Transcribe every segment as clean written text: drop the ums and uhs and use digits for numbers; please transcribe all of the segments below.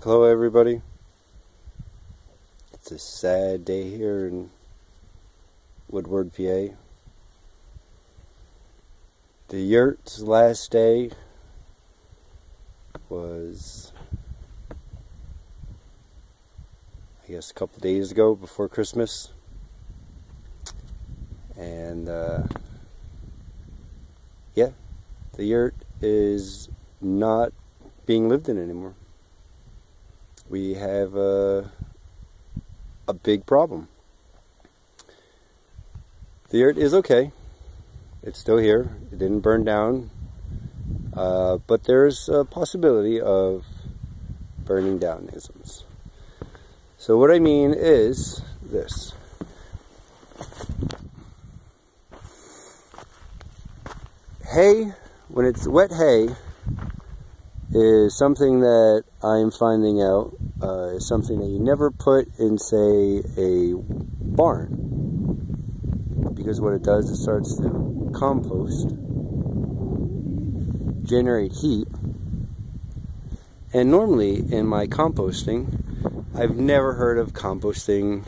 Hello everybody. It's a sad day here in Woodward, PA. The Yurt's last day was, I guess, a couple days ago before Christmas. And yeah, the Yurt is not being lived in anymore. We have a big problem. The Yurt is okay. It's still here. It didn't burn down. But there's a possibility of burning down isms. So what I mean is this. Hay, when it's wet hay, is something that I'm finding out is something that you never put in, say, a barn. Because what it does, it starts to compost, generate heat. And normally in my composting, I've never heard of composting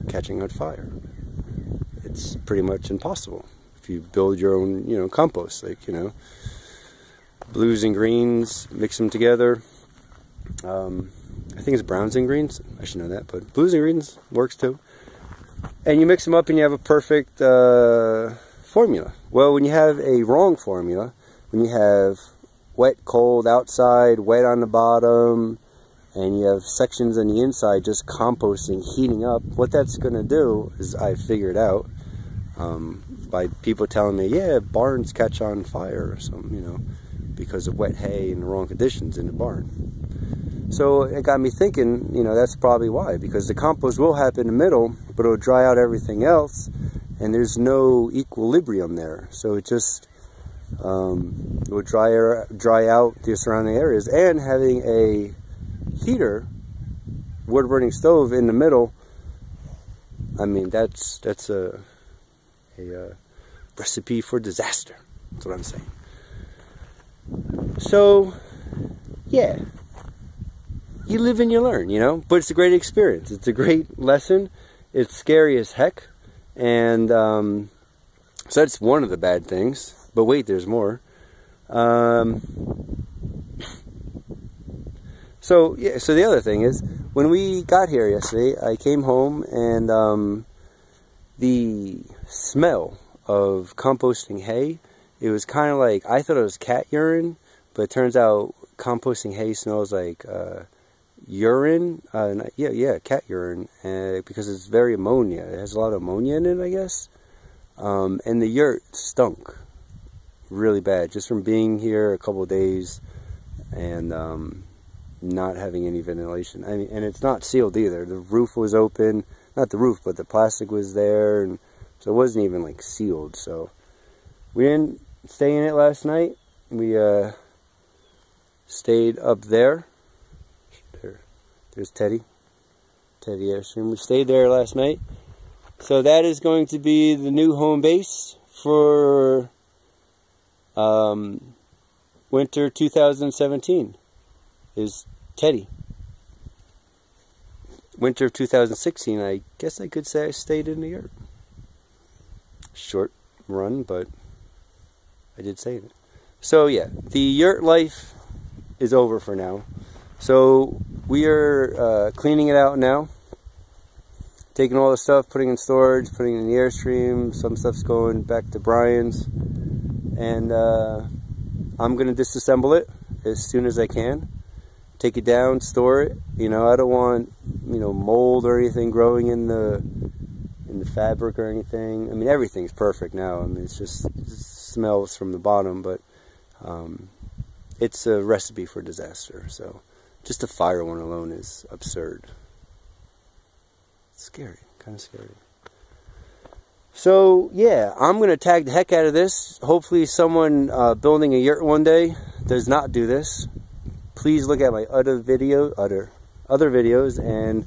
catching on fire. It's pretty much impossible. If you build your own, compost, like, blues and greens, mix them together. I think it's browns and greens. I should know that, but blues and greens works too. And you mix them up and you have a perfect formula. Well, when you have a wrong formula, when you have wet, cold outside, wet on the bottom, and you have sections on the inside just composting, heating up, what that's going to do is, I figured out by people telling me, yeah, barns catch on fire or something, because of wet hay and the wrong conditions in the barn. So it got me thinking, that's probably why, because the compost will happen in the middle, but it'll dry out everything else, and there's no equilibrium there. So it just will dry out the surrounding areas. And having a heater, wood burning stove in the middle, I mean, that's a recipe for disaster. That's what I'm saying. So, yeah, you live and you learn, but it's a great experience. It's a great lesson. It's scary as heck. And so that's one of the bad things. But wait, there's more. So the other thing is, when we got here yesterday, I came home and the smell of composting hay, it was kind of like, I thought it was cat urine, but it turns out composting hay smells like urine. Yeah, cat urine, because it's very ammonia. It has a lot of ammonia in it, I guess. And the Yurt stunk really bad, just from being here a couple of days and not having any ventilation. I mean, and it's not sealed either. The roof was open, not the roof, but the plastic was there, and so it wasn't even like sealed. So we didn't stay in it last night. We stayed up there. There's Teddy Airstream. We stayed there last night. So that is going to be the new home base for winter 2017. Is Teddy. Winter of 2016, I guess I could say I stayed in the Yurt. Short run, but I did say it. So yeah, the Yurt life is over for now. So we are cleaning it out now. Taking all the stuff, putting in storage, putting it in the Airstream. Some stuff's going back to Brian's. And I'm going to disassemble it as soon as I can. Take it down, store it. I don't want, mold or anything growing in the fabric or anything. I mean, everything's perfect now. I mean, it smells from the bottom, but it's a recipe for disaster. So just to fire one alone is absurd. It's scary, kind of scary. So yeah, I'm gonna tag the heck out of this. Hopefully someone building a Yurt one day does not do this. Please look at my other videos and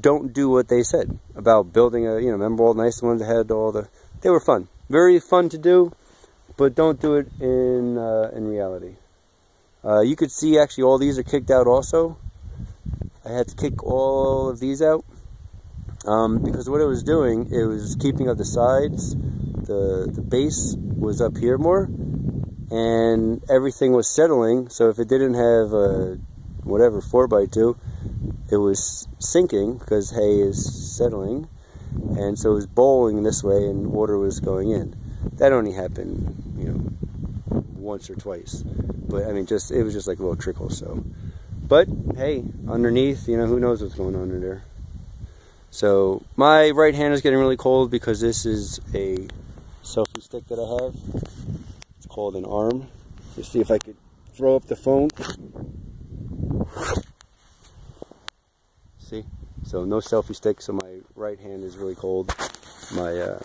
don't do what they said about building a, remember all the nice ones that had all the, they were fun. Very fun to do, but don't do it in reality. You could see actually all these are kicked out also. I had to kick all of these out because what it was doing, it was keeping up the sides. The base was up here more, and everything was settling. So if it didn't have a whatever 4x2, it was sinking because hay is settling, and so it was bowling this way and water was going in. That only happened, you know, once or twice, but I mean, it was just like a little trickle. So, but hey, underneath, you know, who knows what's going on in there. So my right hand is getting really cold because this is a selfie stick that I have. It's called an arm. Let's see if I could throw up the phone. See? So no selfie stick, so my right hand is really cold. My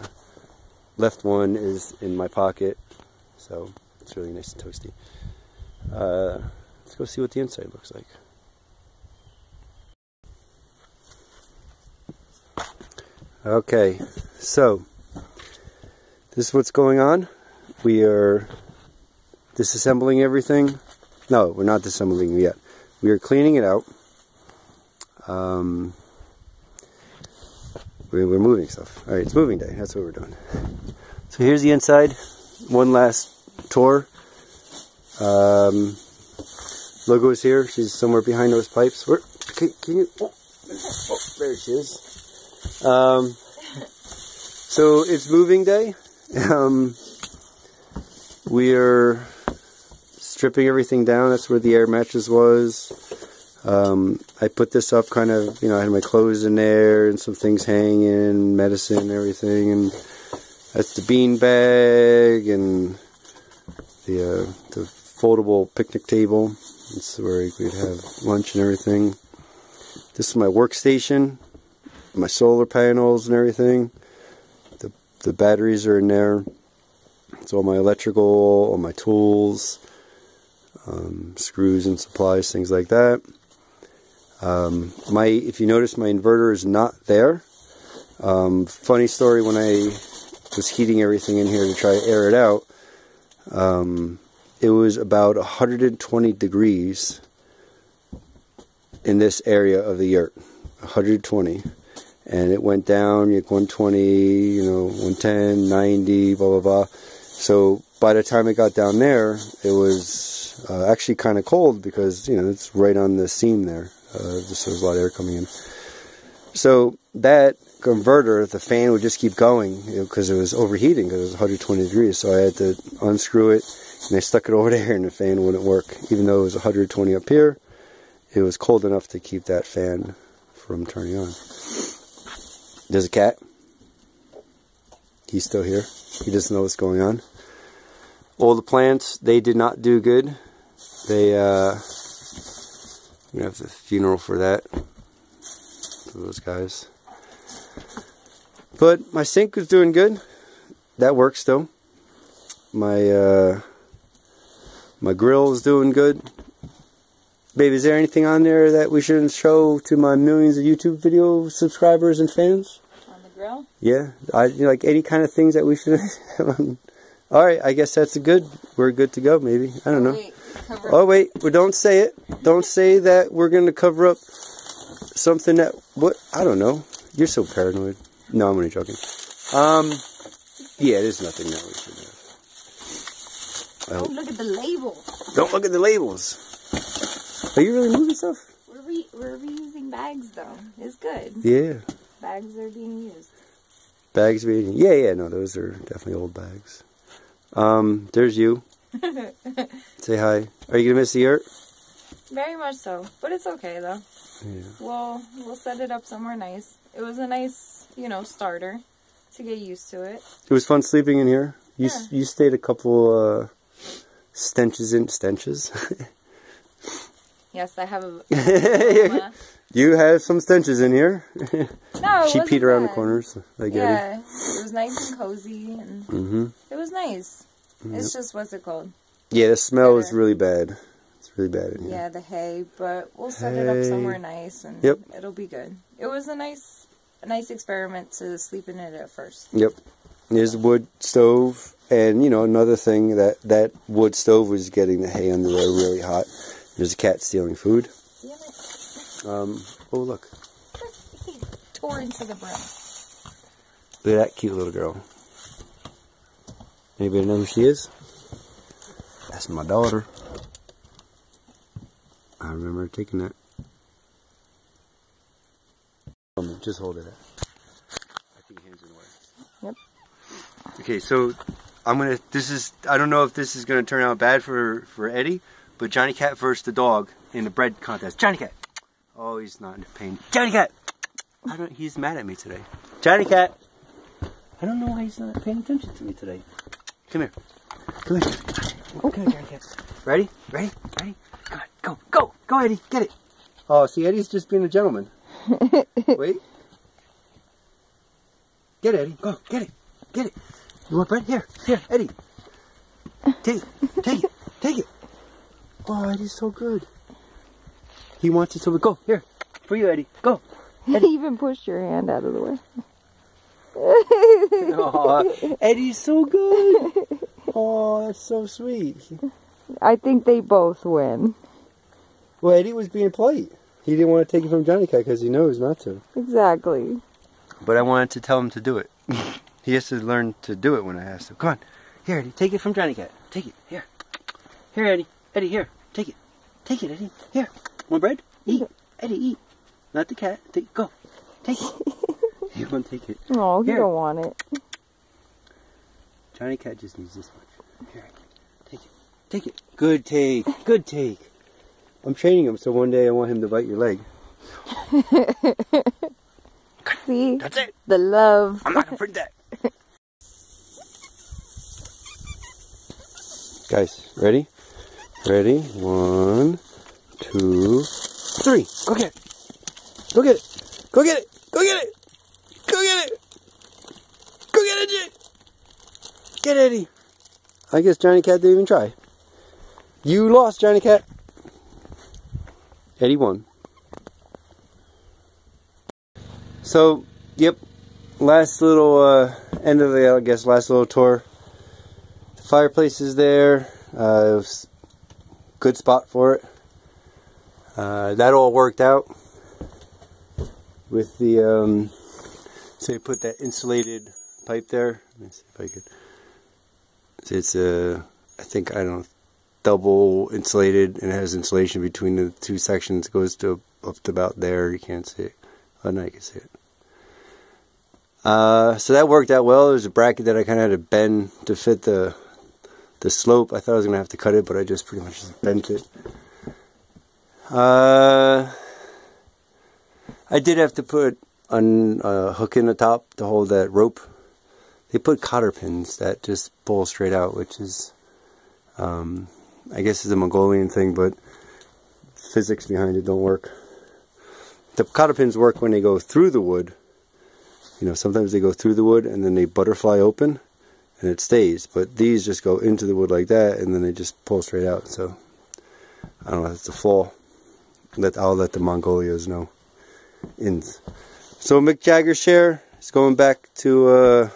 left one is in my pocket, so it's really nice and toasty. Let's go see what the inside looks like. Okay, so this is what's going on. We are disassembling everything. No, we're not disassembling yet. We are cleaning it out. We're moving stuff. Alright, it's moving day. That's what we're doing. So here's the inside. One last tour. Logo is here. She's somewhere behind those pipes. Where? Can you? Oh, there she is. So it's moving day. We are stripping everything down. That's where the air mattress was. I put this up kind of, you know, I had my clothes in there and some things hanging, medicine and everything, and that's the bean bag and the foldable picnic table. That's where you could have lunch and everything. This is my workstation, my solar panels and everything. The batteries are in there. It's all my electrical, all my tools, screws and supplies, things like that. If you notice, my inverter is not there. Funny story, when I was heating everything in here to try to air it out, it was about 120 degrees in this area of the yurt. 120. And it went down, like 120, you know, 110, 90, blah, blah, blah. So by the time it got down there, it was actually kind of cold because, you know, it's right on the seam there. Just so there's a lot of air coming in. So that converter, the fan would just keep going, you know, because it was overheating because it was 120 degrees. So I had to unscrew it, and I stuck it over there, and the fan wouldn't work. Even though it was 120 up here, it was cold enough to keep that fan from turning on. There's a cat. He's still here. He doesn't know what's going on. All the plants, they did not do good. They, we have the funeral for that, for those guys. But my sink was doing good. That works still. My my grill is doing good. Babe, is there anything on there that we shouldn't show to my millions of YouTube video subscribers and fans? On the grill? Yeah, you know, like any kind of things that we should have on. All right, I guess that's we're good to go. Maybe, I don't know. Wait, oh wait, well, don't say it. Don't say that we're gonna cover up something that I don't know. You're so paranoid. No, I'm only joking. Yeah, there's nothing that we should have. Don't look at the label. Don't look at the labels. Are you really moving stuff? We're reusing bags though. It's good. Yeah. Bags are being used. Bags being yeah, no, those are definitely old bags. There's you. Say hi. Are you gonna miss the yurt? Very much so, but it's okay though. Yeah. We'll set it up somewhere nice. It was a nice, you know, starter to get used to it. It was fun sleeping in here. You Yeah. you stayed a couple stenches. Yes, I have a You have some stenches in here. No, she peed around the corners. I get it. Yeah, it was nice and cozy, and it was nice. It's just, what's it called? Yeah, the smell is really bad. It's really bad in here. Yeah, the hay, but we'll set it up somewhere nice, and it'll be good. It was a nice experiment to sleep in it at first. Yep. There's a wood stove, and you know, another thing, that wood stove was getting the hay under there really hot. There's a cat stealing food. Damn it. Oh, look. He tore into the brim. Look at that cute little girl. Anybody know who she is? That's my daughter. I remember taking that. Just hold it out. I think hands in the way. Yep. Okay, so I don't know if this is gonna turn out bad for Eddie, but Johnny Cat versus the dog in the bread contest. Johnny Cat. Oh, he's not in pain. Johnny Cat. He's mad at me today. Johnny Cat. I don't know why he's not paying attention to me today. Come here. Come here. Okay, Johnny Cat. Ready? Ready? Ready? Come on. Go. Go. Go, Eddie. Get it. Oh, see, Eddie's just being a gentleman. Wait. Get it, Eddie. Go. Get it. Get it. You want bread? Here. Here, Eddie. Take it. Take it. Take it. Oh, Eddie's so good. He wants it so good. Go. Here. For you, Eddie. Go. Eddie. He even pushed your hand out of the way. Aw, Eddie's so good. Oh, that's so sweet. I think they both win. Well, Eddie was being polite. He didn't want to take it from Johnny Cat because he knows not to. Exactly. But I wanted to tell him to do it. He has to learn to do it when I asked him. Come on. Here, Eddie. Take it from Johnny Cat. Take it. Here. Here, Eddie. Eddie, here. Take it. Take it, Eddie. Here. Want bread? Eat. Eddie, eat. Not the cat. Go. Take it. You want to take it. Oh, you don't want it. Johnny Cat just needs this much. Here. Take it. Take it. Good take. Good take. I'm training him so one day I want him to bite your leg. See? That's it. The love. I'm not going to forget that. Guys, ready? Ready? 1, 2, 3. Go get it. Go get it. Go get it. Go get it. Go get it. Go get it. Get Eddie. I guess Johnny Cat didn't even try. You lost, Johnny Cat. Eddie won. So, yep. Last little end of the, I guess, last little tour. The fireplace is there. It was a good spot for it. That all worked out with the so you put that insulated pipe there. Let me see if I could. So it's I think, I don't know, double insulated, and it has insulation between the two sections. It goes to up to about there. You can't see it. Oh no, you can see it. So that worked out well. There was a bracket that I kind of had to bend to fit the slope. I thought I was going to have to cut it, but I just pretty much just bent it. I did have to put a hook in the top to hold that rope. They put cotter pins that just pull straight out, which is, I guess is a Mongolian thing, but physics behind it don't work. The cotter pins work when they go through the wood. You know, sometimes they go through the wood and then they butterfly open and it stays. But these just go into the wood like that and then they just pull straight out. So, I don't know, that's a flaw. I'll let the Mongolians know. So Mick Jagger's chair is going back to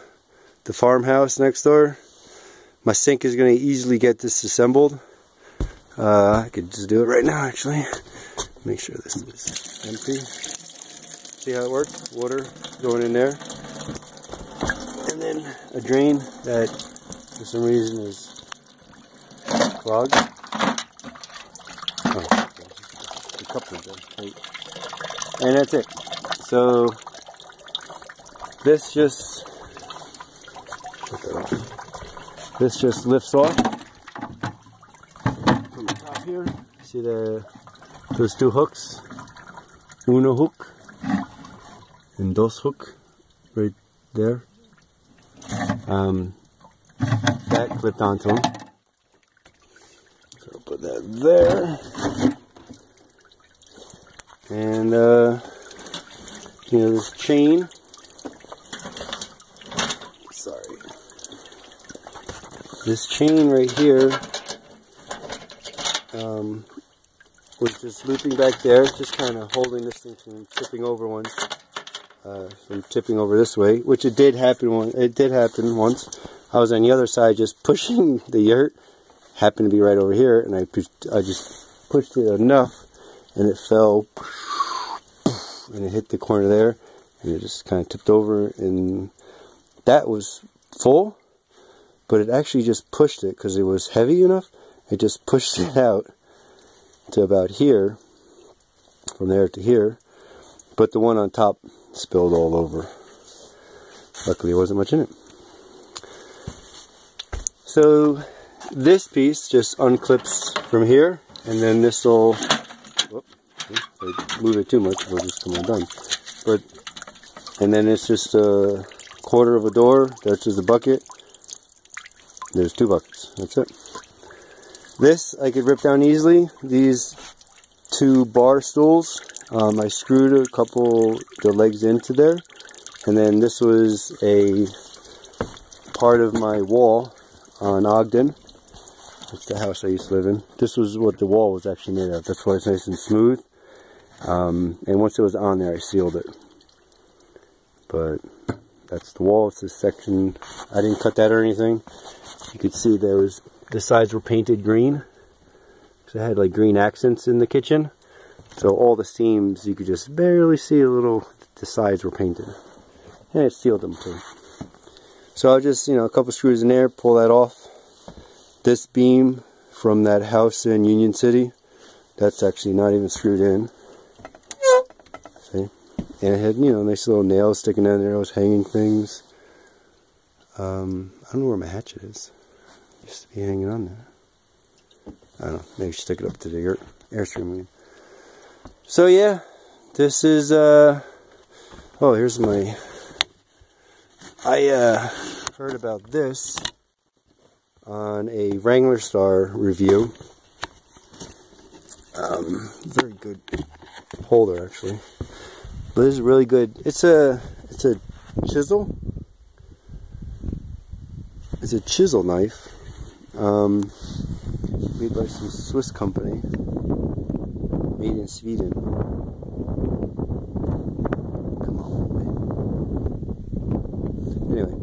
the farmhouse next door. My sink is going to easily get disassembled. I could just do it right now, actually. Make sure this is empty. See how it works? Water going in there. And then a drain that for some reason is clogged. Oh, the cup is there. Right. And that's it. So this just lifts off from the top here. See those two hooks? Uno hook and dos hook right there. That clipped onto them. So I'll put that there. And you know, this chain. Sorry. This chain right here was just looping back there, just kind of holding this thing from tipping over from tipping over this way, which it did happen once. I was on the other side just pushing the yurt, happened to be right over here, and I just pushed it enough, and it fell and it hit the corner there, and it just kind of tipped over, and that was full, but it actually just pushed it because it was heavy enough. It just pushed it out to about here, from there to here, but the one on top spilled all over. Luckily there wasn't much in it. So this piece just unclips from here, and then this will, whoop, if I move it too much, it'll just come undone. But, and then it's just a quarter of a door, that's just a bucket. There's 2 buckets, that's it. This I could rip down easily. These 2 bar stools, I screwed a couple the legs into there, and then this was a part of my wall on Ogden. That's the house I used to live in. This was what the wall was actually made of. That's why it's nice and smooth. And once it was on there, I sealed it. But that's the wall. It's this section. I didn't cut that or anything. You could see there was, the sides were painted green. So I had like green accents in the kitchen. So all the seams, you could just barely see a little, the sides were painted. And it sealed them too. So I'll just, a couple screws in there, pull that off. This beam from that house in Union City, that's actually not even screwed in. See? And it had, nice little nails sticking down there. I was hanging things. I don't know where my hatchet is. It used to be hanging on there. I don't know. Maybe stick it up to the Yurt Airstream. So yeah, this is, oh, here's my, I heard about this on a Wrangler Star review. Very good holder actually. But this is really good. It's a chisel. It's a chisel knife. Made by some Swiss company. Made in Sweden. Come on, man. Anyway,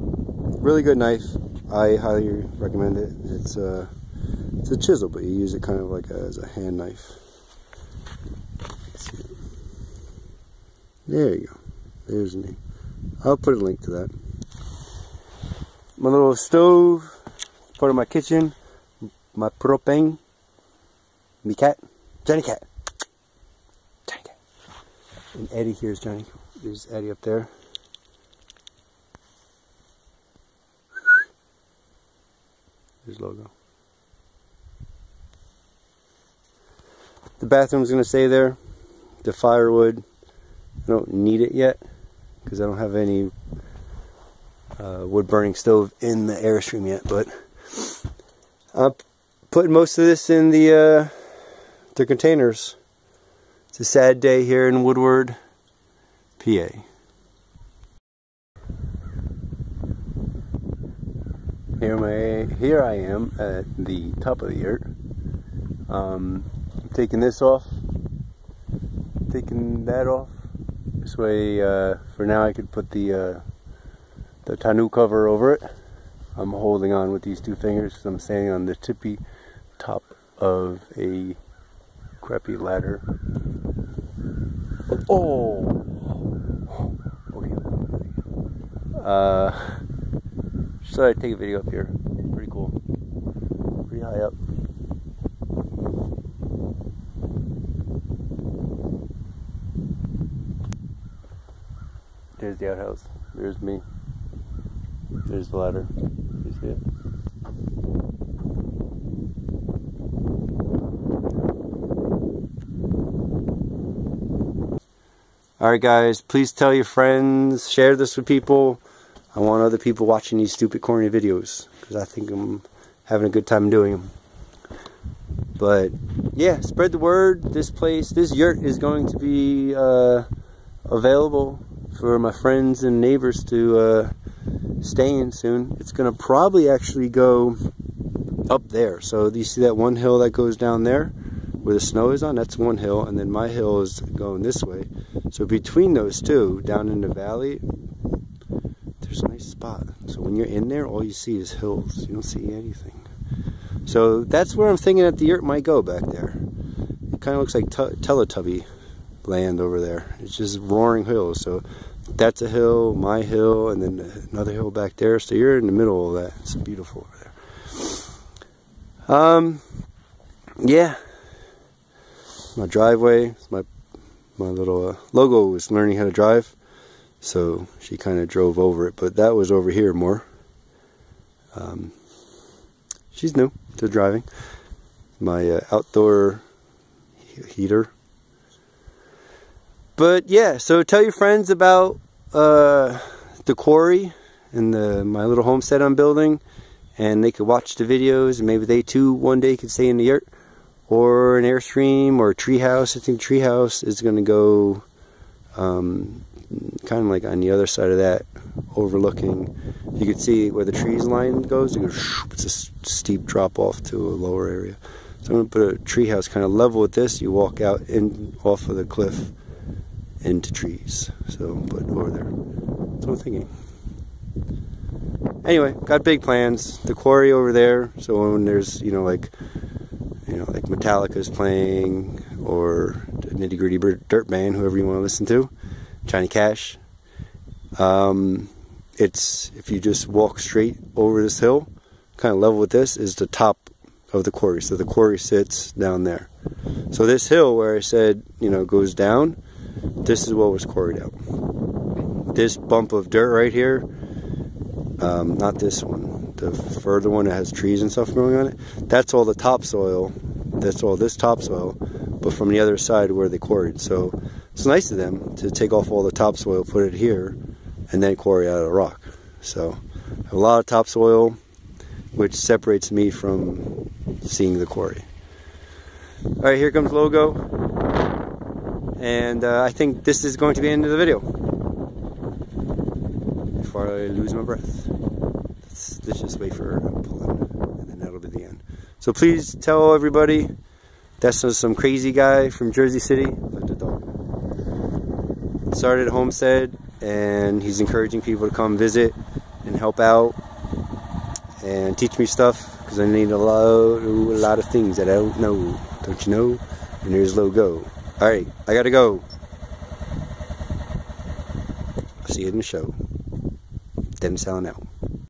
really good knife. I highly recommend it. It's a chisel, but you use it kind of like as a hand knife. There you go. There's me. I'll put a link to that. My little stove, part of my kitchen, my propane, me cat, Johnny Cat. Johnny Cat. And Eddie, here's Johnny. There's Eddie up there. There's logo. The bathroom's going to stay there. The firewood, I don't need it yet because I don't have any wood burning stove in the Airstream yet, but I'm putting most of this in the containers. It's a sad day here in Woodward, PA. Here I am at the top of the Yurt. I'm taking this off, taking that off. This way, for now, I could put the tonneau cover over it. I'm holding on with these 2 fingers because I'm standing on the tippy top of a crappy ladder. Oh! Okay. Just thought I'd take a video up here. Pretty cool. Pretty high up. There's the outhouse. There's me. There's the ladder. You see it? Alright guys, please tell your friends, share this with people. I want other people watching these stupid corny videos because I think I'm having a good time doing them. But yeah, spread the word. This place, this yurt is going to be available for my friends and neighbors to stay in soon. It's going to probably actually go up there. So you see that one hill that goes down there where the snow is on? That's one hill, and then my hill is going this way. So between those two, down in the valley, there's a nice spot. So when you're in there, all you see is hills. You don't see anything. So that's where I'm thinking that the yurt might go back there. It kind of looks like Teletubby land over there. It's just roaring hills. So that's a hill, my hill, and then another hill back there. So you're in the middle of that. It's beautiful over there. Yeah. My driveway, my little Logo was learning how to drive, so she kind of drove over it, but that was over here more. She's new to driving. My outdoor heater. But yeah, so tell your friends about the quarry and my little homestead I'm building, and they could watch the videos, and maybe they too one day could stay in the yurt or an Airstream or a treehouse. I think treehouse is going to go kind of like on the other side of that, overlooking. You can see where the trees line goes. It's a steep drop off to a lower area. So I'm going to put a treehouse kind of level with this. You walk out in off of the cliff into trees. So, but over there. That's what I'm thinking. Anyway, got big plans. The quarry over there. So when there's, like Metallica's playing, or the Nitty Gritty Dirt Band, whoever you want to listen to, Johnny Cash. It's, if you just walk straight over this hill, kind of level with this, is the top of the quarry. So the quarry sits down there. So this hill where I said, goes down, this is what was quarried out. This bump of dirt right here, not this one, the further one that has trees and stuff growing on it, that's all the topsoil. That's all this topsoil, but from the other side where they quarried. So it's nice of them to take off all the topsoil, put it here, and then quarry out a rock. So I have a lot of topsoil, which separates me from seeing the quarry. Alright, here comes Logo. And I think this is going to be the end of the video. Before I lose my breath. Let's just wait for her to pull in, and then that'll be the end. So please tell everybody that's some crazy guy from Jersey City. Like the dog. Started a homestead, and he's encouraging people to come visit and help out and teach me stuff, because I need a lot of things that I don't know. Don't you know? And there's Logo. Alright, I gotta go. I'll see you in the show. Them selling out.